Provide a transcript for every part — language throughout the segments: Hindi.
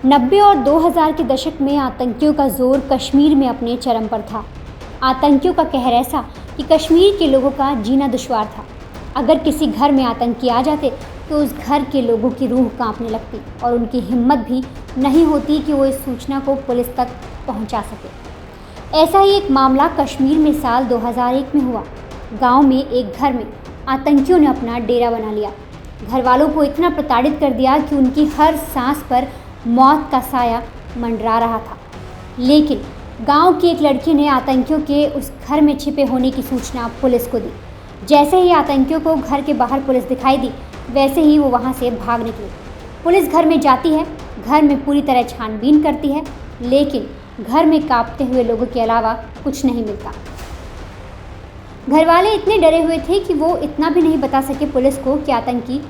90 और 2000 के दशक में आतंकियों का जोर कश्मीर में अपने चरम पर था। आतंकियों का कहर ऐसा कि कश्मीर के लोगों का जीना दुश्वार था। अगर किसी घर में आतंकी आ जाते तो उस घर के लोगों की रूह कांपने लगती और उनकी हिम्मत भी नहीं होती कि वो इस सूचना को पुलिस तक पहुंचा सके। ऐसा ही एक मामला कश्मीर में साल 2001 में हुआ। गांव में एक घर में आतंकियों ने अपना डेरा बना लिया। घर वालों को इतना प्रताड़ित कर दिया कि उनकी हर सांस पर मौत का साया मंडरा रहा था। लेकिन गांव की एक लड़की ने आतंकियों के उस घर में छिपे होने की सूचना पुलिस को दी। जैसे ही आतंकियों को घर के बाहर पुलिस दिखाई दी, वैसे ही वो वहां से भाग निकली। पुलिस घर में जाती है, घर में पूरी तरह छानबीन करती है, लेकिन घर में कांपते हुए लोगों के अलावा कुछ नहीं मिलता। घर वाले इतने डरे हुए थे कि वो इतना भी नहीं बता सके पुलिस को कि आतंकी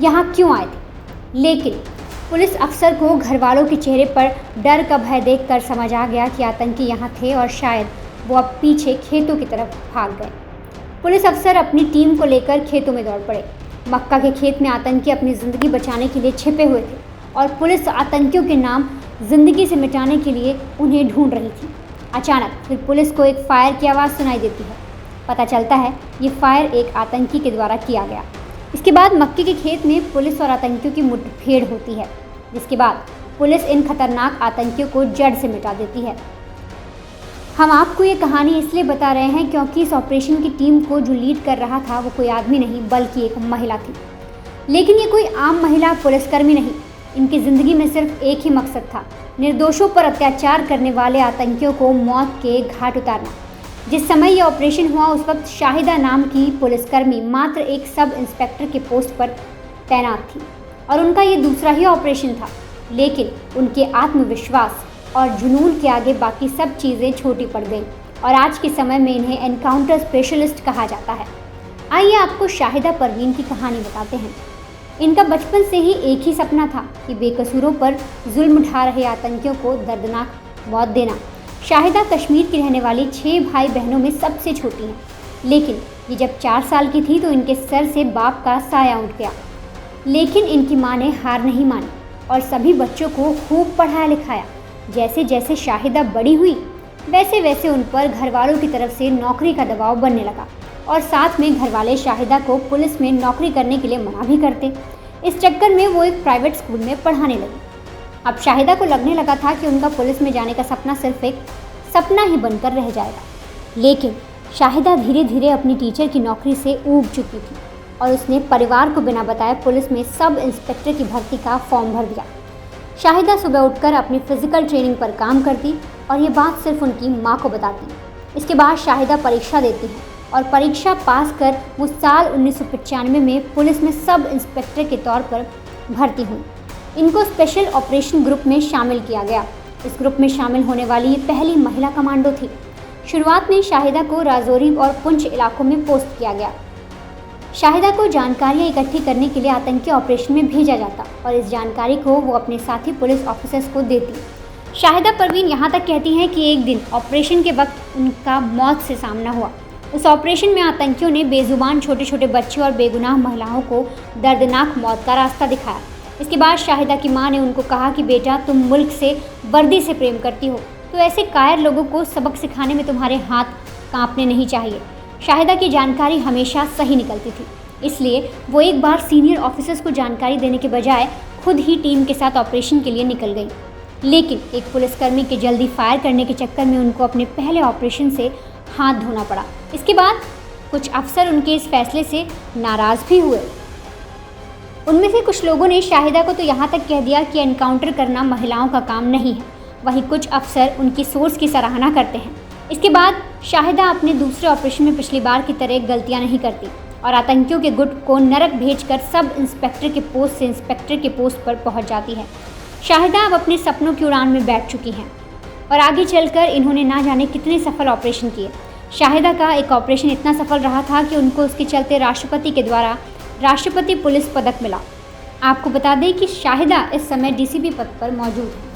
यहाँ क्यों आए थे। लेकिन पुलिस अफसर को घर वालों के चेहरे पर डर का भय देखकर समझ आ गया कि आतंकी यहाँ थे और शायद वो अब पीछे खेतों की तरफ भाग गए। पुलिस अफसर अपनी टीम को लेकर खेतों में दौड़ पड़े। मक्का के खेत में आतंकी अपनी ज़िंदगी बचाने के लिए छिपे हुए थे और पुलिस आतंकियों के नाम ज़िंदगी से मिटाने के लिए उन्हें ढूंढ रही थी। अचानक फिर पुलिस को एक फायर की आवाज़ सुनाई देती है। पता चलता है ये फायर एक आतंकी के द्वारा किया गया। इसके बाद मक्के के खेत में पुलिस और आतंकियों की मुठभेड़ होती है, जिसके बाद पुलिस इन खतरनाक आतंकियों को जड़ से मिटा देती है। हम आपको ये कहानी इसलिए बता रहे हैं क्योंकि इस ऑपरेशन की टीम को जो लीड कर रहा था वो कोई आदमी नहीं बल्कि एक महिला थी। लेकिन ये कोई आम महिला पुलिसकर्मी नहीं। इनकी ज़िंदगी में सिर्फ एक ही मकसद था, निर्दोषों पर अत्याचार करने वाले आतंकियों को मौत के घाट उतारना। जिस समय यह ऑपरेशन हुआ उस वक्त शाहिदा नाम की पुलिसकर्मी मात्र एक सब इंस्पेक्टर के पोस्ट पर तैनात थी और उनका ये दूसरा ही ऑपरेशन था। लेकिन उनके आत्मविश्वास और जुनून के आगे बाकी सब चीज़ें छोटी पड़ गईं और आज के समय में इन्हें एनकाउंटर स्पेशलिस्ट कहा जाता है। आइए आपको शाहिदा परवीन की कहानी बताते हैं। इनका बचपन से ही एक ही सपना था कि बेकसूरों पर जुल्म ढा रहे आतंकियों को दर्दनाक मौत देना। शाहिदा कश्मीर की रहने वाली 6 भाई बहनों में सबसे छोटी हैं। लेकिन ये जब 4 साल की थी तो इनके सर से बाप का साया उठ गया। लेकिन इनकी माँ ने हार नहीं मानी और सभी बच्चों को खूब पढ़ाया लिखाया। जैसे जैसे शाहिदा बड़ी हुई वैसे वैसे उन पर घर वालों की तरफ से नौकरी का दबाव बनने लगा और साथ में घर वाले शाहिदा को पुलिस में नौकरी करने के लिए मना भी करते। इस चक्कर में वो एक प्राइवेट स्कूल में पढ़ाने लगी। अब शाहिदा को लगने लगा था कि उनका पुलिस में जाने का सपना सिर्फ एक सपना ही बनकर रह जाएगा। लेकिन शाहिदा धीरे धीरे अपनी टीचर की नौकरी से ऊब चुकी थी और उसने परिवार को बिना बताए पुलिस में सब इंस्पेक्टर की भर्ती का फॉर्म भर दिया। शाहिदा सुबह उठकर अपनी फिजिकल ट्रेनिंग पर काम करती और ये बात सिर्फ उनकी माँ को बताती। इसके बाद शाहिदा परीक्षा देती है और परीक्षा पास कर वो साल 1995 में पुलिस में सब इंस्पेक्टर के तौर पर भर्ती हुई। इनको स्पेशल ऑपरेशन ग्रुप में शामिल किया गया। इस ग्रुप में शामिल होने वाली ये पहली महिला कमांडो थी। शुरुआत में शाहिदा को राजौरी और पुंछ इलाकों में पोस्ट किया गया। शाहिदा को जानकारियां इकट्ठी करने के लिए आतंकी ऑपरेशन में भेजा जाता और इस जानकारी को वो अपने साथी पुलिस ऑफिसर्स को देती। शाहिदा परवीन यहाँ तक कहती हैं कि एक दिन ऑपरेशन के वक्त उनका मौत से सामना हुआ। उस ऑपरेशन में आतंकियों ने बेजुबान छोटे छोटे बच्चे और बेगुनाह महिलाओं को दर्दनाक मौत का रास्ता दिखाया। इसके बाद शाहिदा की मां ने उनको कहा कि बेटा, तुम मुल्क से वर्दी से प्रेम करती हो तो ऐसे कायर लोगों को सबक सिखाने में तुम्हारे हाथ कांपने नहीं चाहिए। शाहिदा की जानकारी हमेशा सही निकलती थी, इसलिए वो एक बार सीनियर ऑफिसर्स को जानकारी देने के बजाय खुद ही टीम के साथ ऑपरेशन के लिए निकल गई। लेकिन एक पुलिसकर्मी के जल्दी फायर करने के चक्कर में उनको अपने पहले ऑपरेशन से हाथ धोना पड़ा। इसके बाद कुछ अफसर उनके इस फैसले से नाराज़ भी हुए। उनमें से कुछ लोगों ने शाहिदा को तो यहाँ तक कह दिया कि एनकाउंटर करना महिलाओं का काम नहीं है। वहीं कुछ अफसर उनकी सोच की सराहना करते हैं। इसके बाद शाहिदा अपने दूसरे ऑपरेशन में पिछली बार की तरह गलतियाँ नहीं करती और आतंकियों के गुट को नरक भेजकर सब इंस्पेक्टर के पोस्ट से इंस्पेक्टर के पोस्ट पर पहुँच जाती है। शाहिदा अब अपने सपनों की उड़ान में बैठ चुकी हैं और आगे चलकर इन्होंने ना जाने कितने सफल ऑपरेशन किए। शाहिदा का एक ऑपरेशन इतना सफल रहा था कि उनको उसके चलते राष्ट्रपति के द्वारा राष्ट्रपति पुलिस पदक मिला। आपको बता दें कि शाहिदा इस समय डीसीपी पद पर मौजूद है।